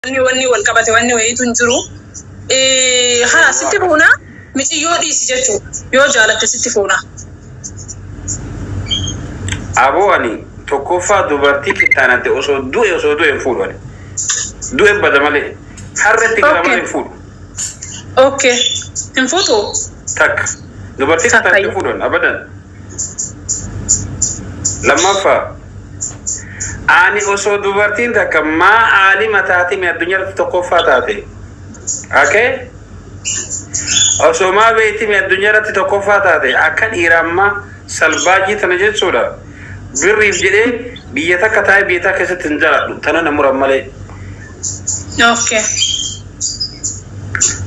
wanni wal qabate wanni wayitu hinjiru haa sitti fuuna miti yoo dhiisi jechuudha yoo jaalatte sitti fuuna abooni tokkoffaa dubartii kitaanate osoo du'e fuudhani du'e bada malee harretti gara malee fuudhu okay hin fuutu tak dubartii kitaanate fuudhan abadan lammaffaa ani osoo dubartiin takka maa alima taate mi addunyaa tokkoffaa taate okay osoo maa beeti mi addunyaa tokkoffaa taate akka dhiiramma salbaajii tana jechuudha birriif jedhee biyya takka taa'ee biyya takka keessatti hin jiraadhu tana namuran malee okay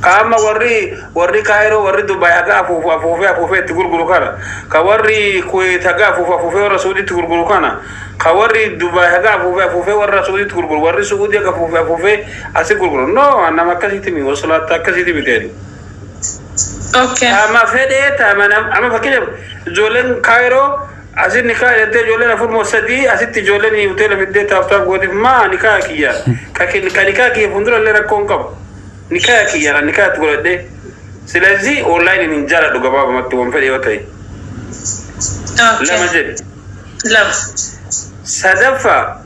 kama warri Cairo warri Dubai aga afuufee itti gurguru kana ka warri Kuwait aga afuufee warra Saudi itti gurguru kana ka warri Dubai aga afuufee warra Saudi itti gurguru warri Saudi aga afuufee asi gurguru no nama akkasitti mi wasalata akkasitti biteni okay ama fedhe ama fakkiin jolen Cairo asin nikah yadde jolen afur mosadi asitti jolen hotel fidde tafta godi ma nikah kiya ka nikah kiya fundura le rakon kab nikah kiya nikah tugolde silazzi online ni jara do gaba matti won fede watay lama jedi lam sadafa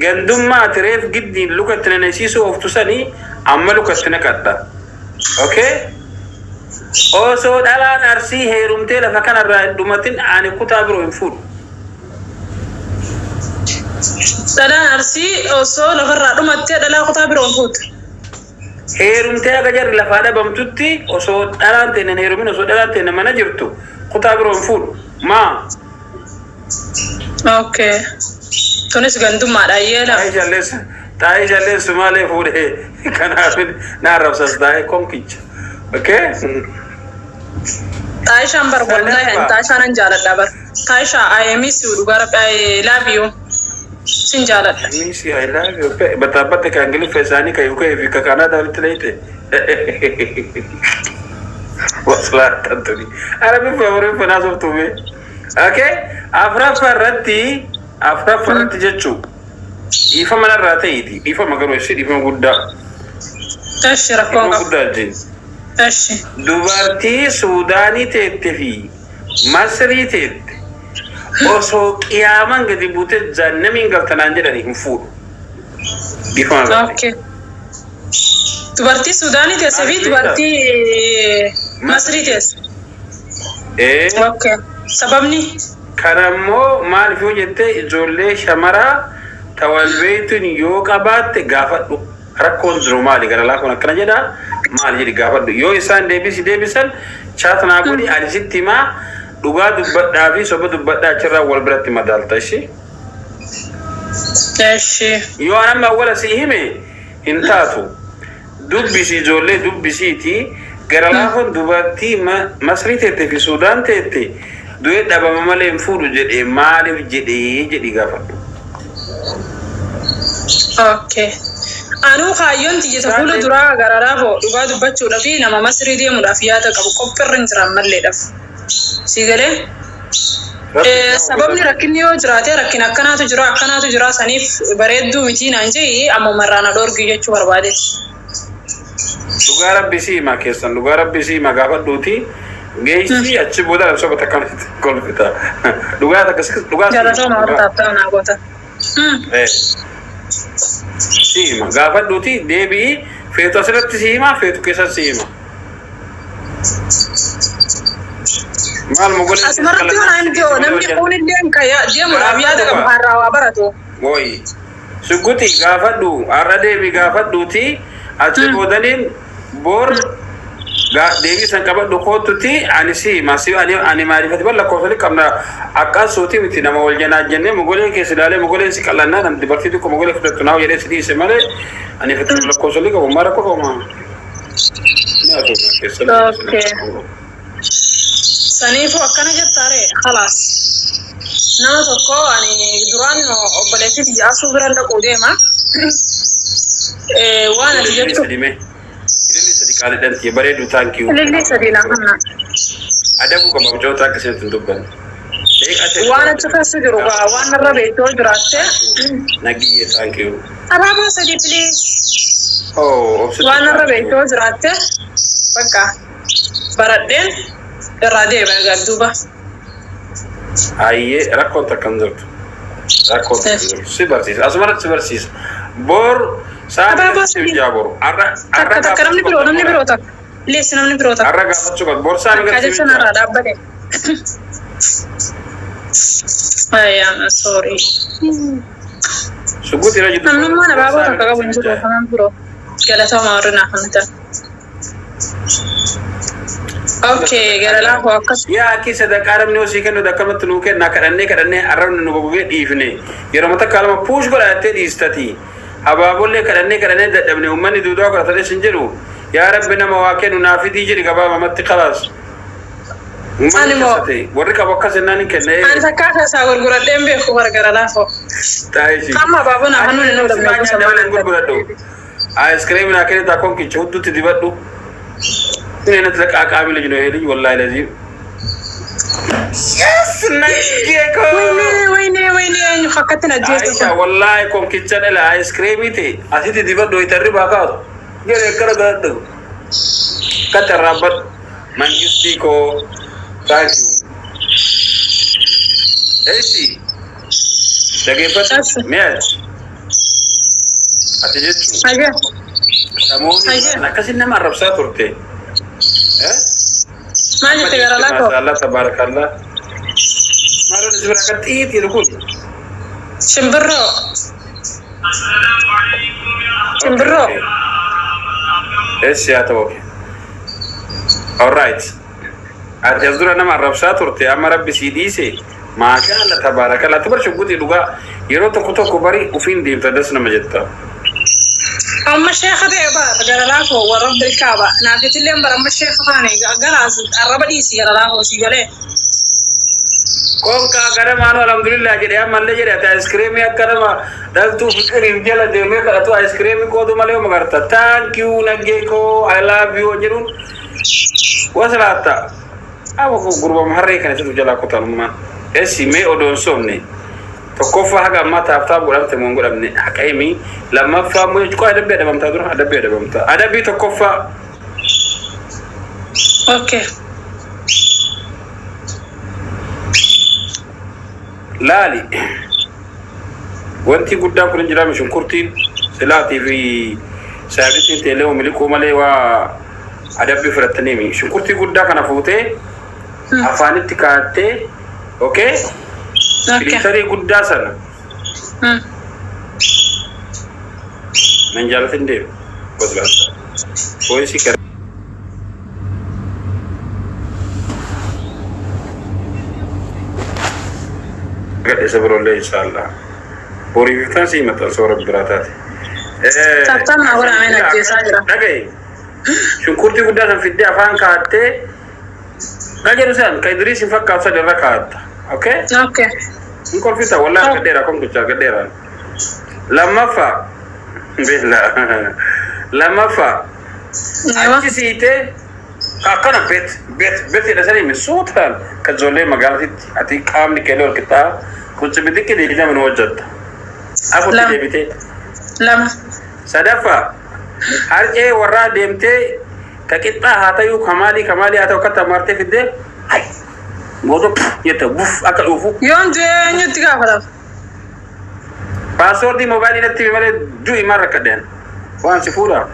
gandumma tref giddi lukatna nasisu oftusani amma lukatna kadda okay also dalan arsi herumte la fakana dumatin ani kutabiro infud dalan arsi also la farra dumatte dala kutabiro infud herumte aga jar la fada bamtutti also dalan tenen herumin also dalan tenen mana jirtu kutabiro infud ma okay tonis gandumma da yela tai jales male fude kana na rabsas dai konkich okay Taisha ambar wallahi Taisha nan jalada bar Taisha I miss you garab I love you sin jalada I miss you I love you batabatte ka ngili fesani ka yuko evika Canada litlete wasla tantuni arabi favore penaso tume okay afra farati jechu ifa mana rataiti ifa magaro shi ifa gudda tashira ko gudda jin أشي دوبارتي سوداني تتفي مصري تت أوسو كيامان قدي بوتة جنة من قلت نانجراني هم فور بيفهم أوكي دوبارتي سوداني تسوي دوبارتي مصري تس إيه أوكي سببني كرامو ما نفيو جت جولة شمرة توالبيت نيوك أبات غافت rakon dromali gara la kona kana jeda mal jidi gafadu yo isan debisan chatna godi alisittima duga dubadda fi soba dubadda cirra wal birati madalta shi tashi yo anama wala sihime intatu dubbisi jolle dubbisiti gara la kon dubati masrite te fi sudan tete duwe daba mamale mfudu jede mali jedi gafadu okay anu khayyon tije tafulu dura gararafo duga dubbachu dafi nama masri de mudafiyata qabu qopperrin jiran malle daf sigale sababni rakkinni yo jirate rakkin akkanatu jira sanif bareddu mitina anje amma marrana dorgi jechu barbade duga rabbisi ma kesan duga rabbisi ma gafadduti geisi achi boda so batakan kolfita duga ta duga jara so ma ta na gota سيما غافت دوتي ديبي فيتو سرت سيما فيتو كيسا سيما مال مقول اسمرت وانا عندي نمني قول اللي كيا ديم الابيات كبحرا وبرتو وي سكوتي غافت دو ارده بي غافت دوتي اتشو دلين بور devi sankaba do khotuti anisi masi ani marifati balla ko fali kamna akasoti miti nama waljana jenne mogole ke sidale mogole sikalana nam dibarti ko mogole fitatu naw yede sidi semale ani fitatu ko soli ko mara ko ma okay sanifu akana jettare khalas nama to ko ani durano obaleti di asu biranda ko dema wana dijetto Lili sedikit ada dan tiap hari du thank you. Lili sedih nak. Ada bukan bawa jauh tak kesini tuntukan. Wana cakap sejuruh, wana rabe itu jurate. Nagi thank you. Apa sedih please? وانا ربيت وزرعته بقى بردين الراديو بقى دوبا أيه ركضت كنزرت ركضت سيبرسيس أسمرت سيبرسيس بور سامي سيبجابور أرجع تكرمني برونمني بروتك ليش نمني بروتك أرجع فتشوك بور سامي كذا سنة رادا بدي أيام سوري سقوطي رجل أنا ما أنا بابا تكذا بنجو كمان برو قالت ما أرنا خنتا اوكي قال لا هو يا كي صدق عرب نوسي كانوا دكمت نوكه نكرني عرب نبوغي ديفني يرمت كلمه بوش غلا تديستتي ابابول كرني دبن امني دودو كرتل سنجرو يا ربنا مواكن نافدي جري غبا مت خلاص أنا مو وريك أبوك سناني كنيه أنت كذا سأقول قرر دم بيخو هرجع لا فو تايشي كم بابنا هنو نقول دم بيخو نقول قرر آيس كريم ناكله تاكون كي شهود تديبادو إني نتلقى أكابيل جنوهيلي والله لازم يس نايكيكو ويني أنو خكتنا جيت عايشة والله كم كيتشان إلى آيس كريمي تي أسي تديبادو يتري باكاو جري كرا قدو كتر رابط مانجستيكو thank you ايشي دقيقة ميات أتجدتو أجا ساموني أنا كسينا ما ربصات ورتي ما جت غير لا ما شاء الله تبارك الله ما رد زبرة كتير يقول شمبرو ايش يا توكي alright أجازور أنا ما ربصات ورتي أما ربي سيديسي ما شاء الله تبارك الله تبر شو قلتي لغة يروح تكتو كباري وفين ديم تدسنا مجدا أما الشيخ ده يبغى قال لا هو ورب الكعبة نادي تلين برا أما الشيخ ثاني قال الرب ديسي قال لا هو سيجله كم كأجر ما نو الحمد لله جري أما اللي جري أتا آيس كريم يا كرما دل تو فكر إنجيلا ديمه كلا تو آيس كريم كودو ماله مغرتا thank you نجيكو I love you جرون وصلاتا أبغى غربا مهري كان يسوي جلا كتانوما إيش مي أدون سومني تكوفا حاجة ما تفتح بقولم تمون قولم حكايمي لما فهموا يجكو هذا بيدا بمتا دور هذا بيدا بمتا هذا بيت تكوفا أوكي لالي وانتي قدام كل جرام شنكرتين سلاتي في سابتين تلو ملكو مالي و هذا بيفرتنيمي شنكرتي قدام كنا فوتي أفاني تكاتي أوكي تري قدام سنة من جالتين ديم بس بس كويسي كر قد يصبر الله إن شاء الله بوري في تنسي متى صور براتات تفتح ولا عينك جساجرة لكن شو كرتي قدام في الدنيا فان كاتة نجار سان كيدريس يفك أصل الركعات أوكي نقول في تا والله قديرة كم تجار قديرة لما فا بالله لما فا أنت سيته كأنا بيت إذا سني مسوتها كزولي مقالتي أتي كام نكلو الكتاب كنت بدي كده إذا من وجد أقول تجي بيتي لما سدفا هرجع ورا ديمتي ككتاب هاتيو كمالي هاتو كتاب مرتي في ده هاي موضوع يتبوف أكل أوفو يوم جاي نتيجة فلا باسورد موبايل نتي ماله جو إمارة كدين وان سفورة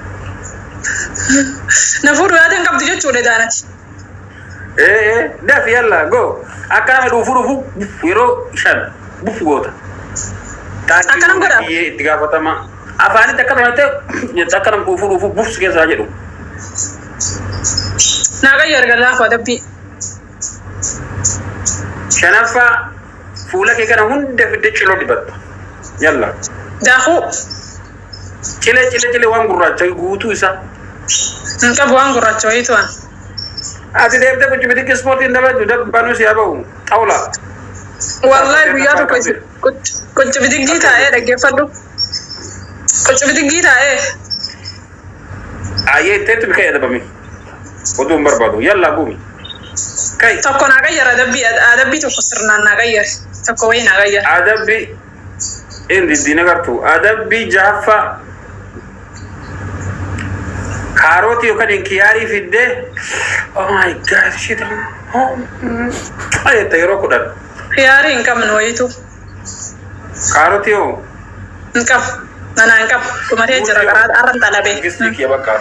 نفور هذا كم تجي تقول دانت ده في يلا جو أكلم الوفو يرو شان بوف غوتا أكلم غدا تيجا فتما أفاني تكلم أنت يتكلم الوفو بوف سكين ساجدو ناقة يرجع هذا بي شنفا فولا كي كان هون ده في دشلو دبت يلا داخو chile wan gurracha guutu isa nka buwan gurracha waytuan ati debde ko jibidi sport indaba juda banu siya bawu tawla wallahi biyatu ko jibidi gita da gefadu ko jibidi gita aye tetu bikay da bami odu barbadu yalla gumi kay takko na gayara adabi to kusirna na gayar takko wayna gayar adabi indi dinagartu adabi jaffa كاروتي وكان انكياري في الده oh my god shit اي تيرو كدن خياري انكم من ويتو كاروتي او انكم انا انكم كما تيجي رقرات ارن طلبي جسمك يا بكار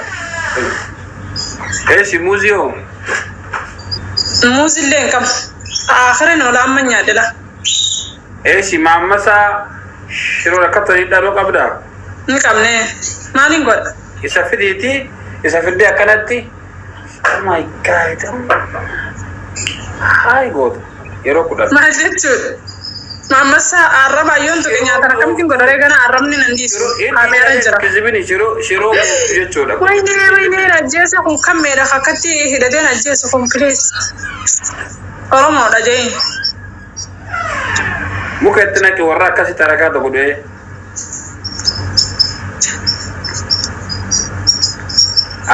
ايش موزيو موزي اللي انكم اخرين ولا امنيا دلا ايش مامسا شنو ركبتني دارو قبدا انكم نه مالين غد يسافديتي يسافدي اكلتي oh my god هاي غود يرو كدن ما جتو ماما سا عرب أيون تكني أترى كم تين قدرة كنا عربني ننديس كاميرا جرا كذبني شرو يجتودا وين رجيسا كم كاميرا خكتي هيدا رجيسا كم بليز أرام ولا جاي ممكن تناكي ورا كاسي تراكا تقولي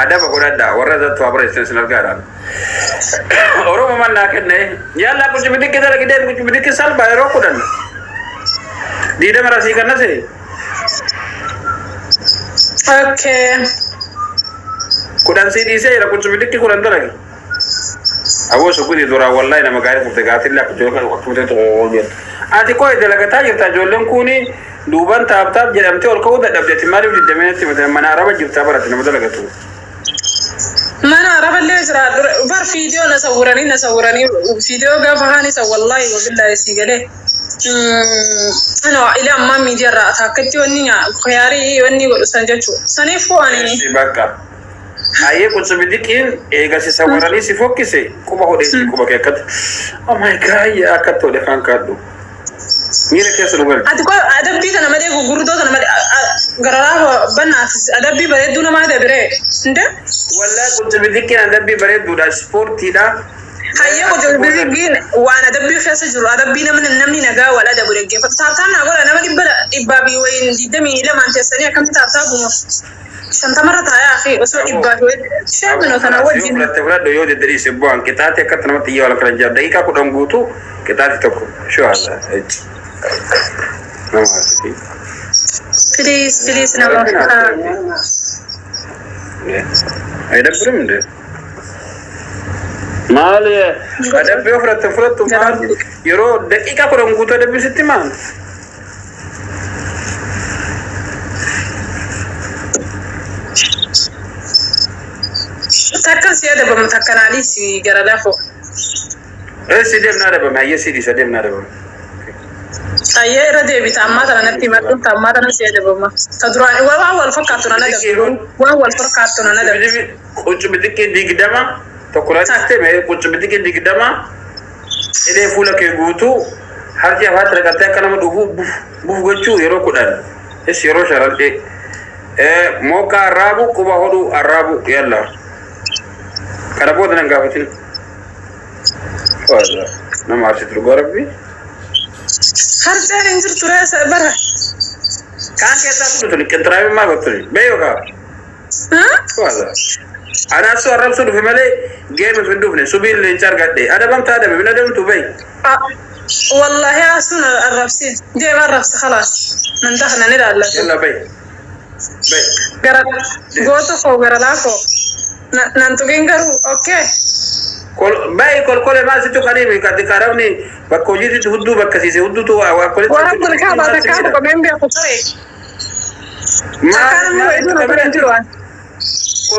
ada baguda da warra da to abra extension gara oro man na kenne yalla kuch bidik ke lagi den kuch bidik sal bayro kudan dide marasi karna se okay kudan se di se ra kuch bidik kudan da lagi awo so kudi dora wallahi na magari ko te gatil la ko ko te to olbet ati ko de laga tajir ta jollen kuni duban tab jedamte ol ko da dabdati mari di demenati mana araba jibta barat na madalaga to ما أنا أعرف اللي يجرى بار فيديو نصورني فيديو قافهاني سو والله وبالله يسيقله أنا إلى أمامي جرى أتاكدت وإني خياري وإني سنجتشو سنيفو أني سيباكا أيه كنت بديكين إيجا سيسورني سيفوكسي كوبا هو ديسي كوبا كيكت oh my god يا أكتو دفان كادو ميرا كيس نقول أتقول أدبي أنا ما دي غردو أنا ما دي غرارة بنات أدبي بريد دونا ما دي بريد إنت والله كنت بديكين أدبي بريد دودا سبورتي دا هيا كنت بديكين وأنا أدبي خاصة جرو أدبي من النمني نجا ولا ده بريد فتابتنا أقول أنا ما دي بلا إبابي وين دي دمي لما أنت سنيا كم تابتابو شنطة مرة يا أخي أسوأ إبابي شاب إنه تناول جين تفرد يود الدريس بوان كتاتي كتنا ما تيجي ولا كرنجاب دقيقة كلهم قوتو كتاتي تكو شو هذا Please nama. Ada belum deh. Malah ada beberapa tempat tuh mal. Yoro, dekika kurang gutu ada bisa timan. Takkan sih ada bermatakan ali si Garadafo. Sedem nada bama, ya sih sedem nada bama. Ayah era dia bisa amat anak timur tu tamat anak sih ada bama. Taduran, wawal fakatun anak ada. Wawal fakatun anak ada. Kunci betik digdama, tokulat sistem kunci betik digdama. Ini pula ke gutu, harga hat rekatnya kan nama dubu gocu yoro kudan. Yoro syarat moka Arabu kuba hodu Arabu yalla. Karena buat nang gabatin. Wala, nama arti tergorbi. Harga injur turaya sabar. Kan kita betul kentrawi mah betul. Bayo ka. Wala. Ana so Arab so fi male game fi dufne subil lenchar gadde. Ada bam ta da be na dem tu bay. Wallahi asuna arrabsin. Dia arrabs khalas. Nandahna nila Allah. Yalla bay. Bay. Garat goto ko garalako. Nantugin garu, okay. Kol ma situ karibi kadikarawni bakko jiti huddu bakkasi se huddu to wa kol wa kul ka ba ta ka ko membe ko tare ma kan mo edu na ban jirwan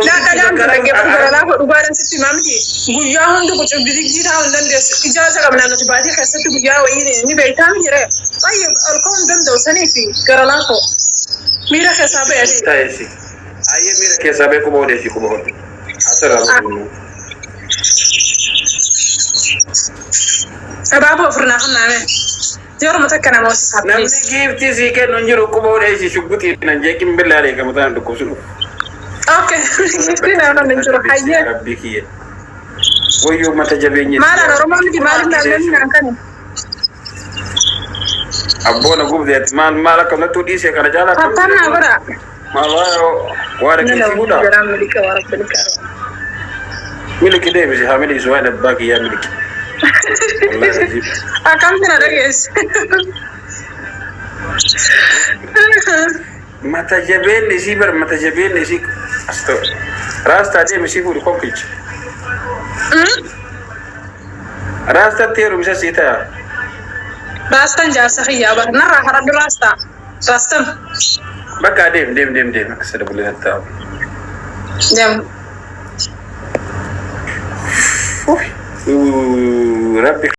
la ka jam ko ge ko la ko dubaran sitti mamdi guya hundu ko bidik jita hundan de ijaza kam nan to bati ka sitti guya wa ine ni be tam jire tayyib alqom dan do sani fi garala ko mira ka sabe ya tayi aye mira ke sabe ko bode shi ko bode asara أبابو فرنا خنا من جور متكنا موسى حبيس نمني جيبتي سيكا ننجرو كبور إيش شغلتي ننجيكم بالله عليك مثلا دكوسلو أوكي جبتنا أنا ننجرو حيا ربك هي ويو ما تجبيني ما أنا رومان دي مالك نعمل نعنكني أبونا قوم ذات ما لك ما تودي سيا كنا جالا أنا برا ما الله وارك يسودا ملك ده بس هامي سوين باقي يا ملك أكمل أنا رئيس mata jabeen isii bar mata jabeen isii asto rasta de misi fu ko kic rasta teru misa sita rasta jaarsa khiya bar nara harad rasta rastam baka dem asada bulan ta dem rabbi